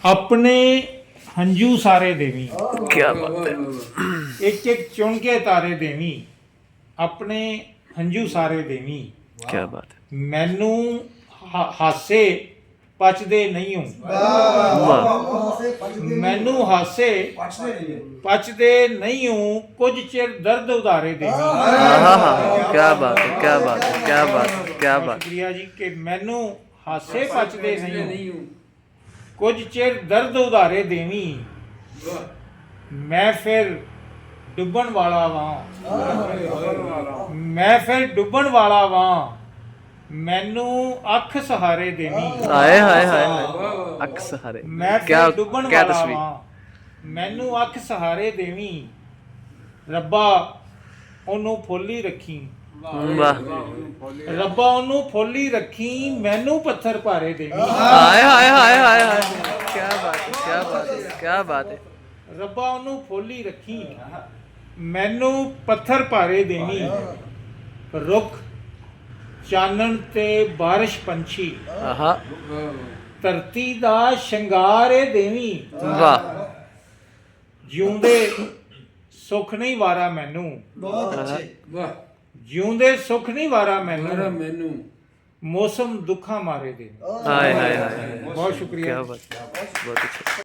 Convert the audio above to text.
ਆਪਣੇ ਹੰਝੂ ਸਾਰੇ ਦੇਵੀ, ਕੀ ਬਾਤ ਹੈ। ਇੱਕ ਇੱਕ ਚੁਣ ਕੇ ਤਾਰੇ ਦੇਵੀ, ਆਪਣੇ ਹੰਝੂ ਸਾਰੇ ਦੇਵੀ। ਕੀ ਬਾਤ ਹੈ। ਮੈਨੂੰ ਹਾਸੇ ਪਚਦੇ ਨਹੀਂ ਹੂੰ, ਮੈਨੂੰ ਹਾਸੇ ਪਚਦੇ ਨਹੀਂ ਹੂੰ, ਕੁਝ ਚਿਰ ਦਰਦ ਉਧਾਰੇ ਦੇਵੀ। ਕੀ ਬਾਤ ਹੈ, ਕੀ ਬਾਤ ਹੈ, ਕੀ ਬਾਤ ਹੈ, ਕੀ ਬਾਤ। ਸ਼ੁਕਰੀਆ ਜੀ ਕਿ ਮੈਨੂੰ ਹਾਸੇ ਪਚਦੇ ਨਹੀਂ ਹੂੰ, ਕੁਝ ਚਿਰ ਦਰਦ ਉਧਾਰੇ ਦੇਵੀ। ਮੈਂ ਫਿਰ ਡੁੱਬਣ ਵਾਲਾ ਵਾਂ, ਮੈਂ ਫਿਰ ਡੁੱਬਣ ਵਾਲਾ ਵਾਂ, ਮੈਨੂੰ ਅੱਖ ਸਹਾਰੇ ਦੇਵੀ। ਹਾਏ ਹਾਏ ਹਾਏ ਹਾਏ, ਅੱਖ ਸਹਾਰੇ। ਮੈਂ ਫਿਰ ਡੁੱਬਣ ਵਾਲਾ ਵਾਂ, ਮੈਨੂੰ ਅੱਖ ਸਹਾਰੇ ਦੇਵੀ। ਰੱਬਾ ਉਹਨੂੰ ਫੋਲੀ ਰੱਖੀ, ਵਾਹ। ਰੱਬਾ ਉਹਨੂੰ ਫੋਲੀ ਰੱਖੀ, ਮੈਨੂੰ ਪੱਥਰ ਭਾਰੇ ਦੇਵੀ। ਹਾਏ ਹਾਏ ਹਾਏ ਹਾਏ ਹਾਏ, ਕੀ ਬਾਤ ਹੈ, ਕੀ ਬਾਤ ਹੈ, ਕੀ ਬਾਤ ਹੈ। ਰੱਬਾ ਉਹਨੂੰ ਫੋਲੀ ਰੱਖੀ, ਮੈਨੂੰ ਪੱਥਰ ਭਾਰੇ ਦੇਵੀ। ਰੁੱਖ ਚਾਨਣ ਤੇ ਬਾਰਿਸ਼ ਪੰਛੀ, ਆਹਾ, ਧਰਤੀ ਦਾ ਸ਼ਿੰਗਾਰ ਏ ਦੇਵੀ। ਵਾਹ। ਜਿਉਂਦੇ ਸੁੱਖ ਨਹੀਂ ਵਾਰਾ ਮੈਨੂੰ, ਵਾਹ। ਜਿਉਂਦੇ ਸੁੱਖ ਨਹੀਂ ਵਾਰਾ ਮੈਨੂੰ, ਮੌਸਮ ਦੁੱਖਾਂ ਮਾਰੇ ਦੇਵੀ। ਹਾਏ ਹਾਏ ਹਾਏ, ਬਹੁਤ ਸ਼ੁਕਰੀਆ। ਕੀ ਬਾਤ, ਬਹੁਤ ਅੱਛਾ।